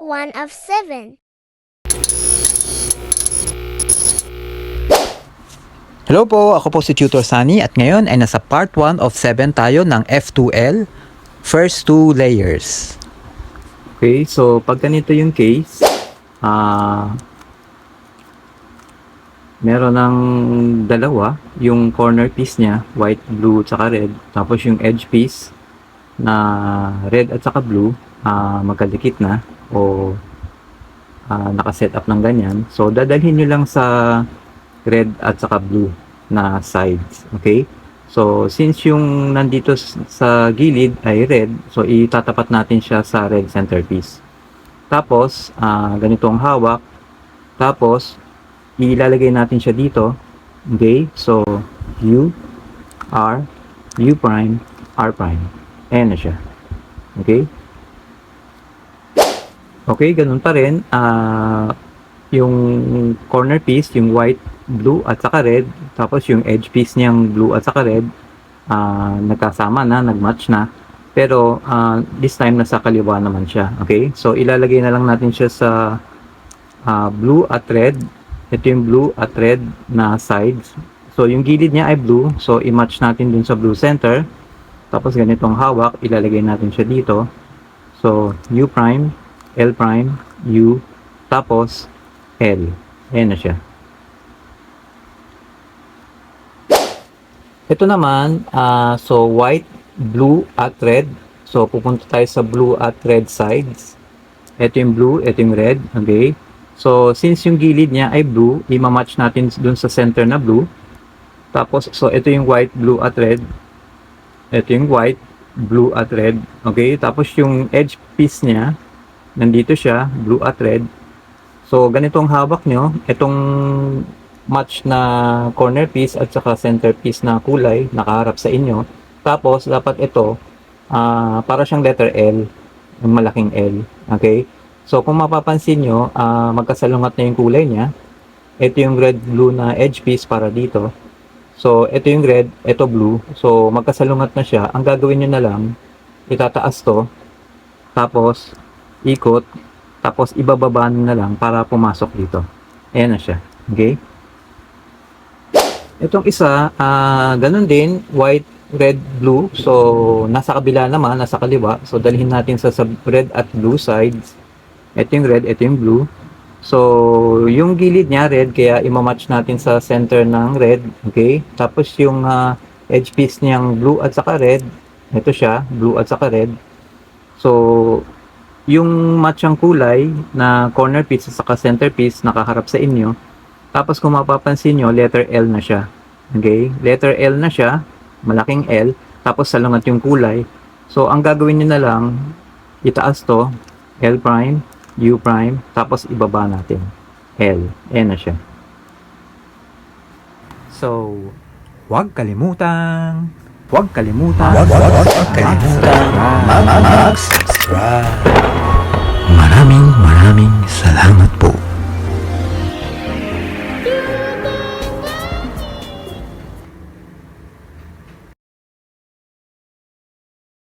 1 of 7. Hello po, ako po si Tutor Sunny at ngayon ay nasa part 1 of 7 tayo ng F2L, first two layers. Okay, so pag ganito yung case, meron ng dalawa, yung corner piece niya, white, blue, tsaka red, tapos yung edge piece na red at saka blue, magkadikit na o nakaset up ng ganyan. So dadalhin nyo lang sa red at saka blue na sides. Okay? So, since yung nandito sa gilid ay red, so itatapat natin siya sa red centerpiece. Tapos, ganito ang hawak. Tapos, ilalagay natin siya dito. Okay? So, U, R, U prime, R prime. Ayan na siya. Okay? Okay, ganun pa rin. Yung corner piece, yung white, blue at saka red, tapos yung edge piece niyang blue at saka red, nagkasama na, nagmatch na, pero this time nasa kaliwa naman siya. Okay, so ilalagay na lang natin siya sa blue at red. Ito yung blue at red na sides, so yung gilid niya ay blue, so i-match natin dun sa blue center. Tapos ganitong hawak, ilalagay natin siya dito, so U prime, L prime, U, tapos L. Ayan na siya. Ito naman, so white, blue at red. So pupunta tayo sa blue at red sides. Ito yung blue, ito yung red. Okay. So since yung gilid niya ay blue, i-match natin dun sa center na blue. Tapos, so ito yung white, blue at red. Ito yung white, blue at red. Okay. Tapos yung edge piece niya, nandito siya, blue at red. So ganito ang hawak nyo. Itong match na corner piece at saka center piece na kulay nakaharap sa inyo. Tapos dapat ito para siyang letter L, yung malaking L. Okay? So kung mapapansin nyo, magkasalungat na yung kulay niya. Ito yung red blue na edge piece para dito. So ito yung red, ito blue. So magkasalungat na siya. Ang gagawin nyo na lang, itataas to, tapos ikot, tapos ibababa na lang para pumasok dito. Ayan na siya. Okay? Itong isa, ganun din, white, red, blue. So, nasa kabila naman, nasa kaliwa. So, dalhin natin sa red at blue sides. Ito yung red, ito yung blue. So, yung gilid niya, red, kaya imamatch natin sa center ng red. Okay? Tapos, yung edge piece niyang blue at saka red. Ito siya, blue at saka red. So, yung matchang kulay na corner piece at saka center piece nakaharap sa inyo. Tapos kung mapapansin nyo, letter L na siya. Okay? Letter L na siya, malaking L, tapos salungat yung kulay. So, ang gagawin nyo na lang, itaas to, L prime, U prime, tapos ibaba natin, L. Ayan na siya. So, huwag kalimutang mag-subscribe.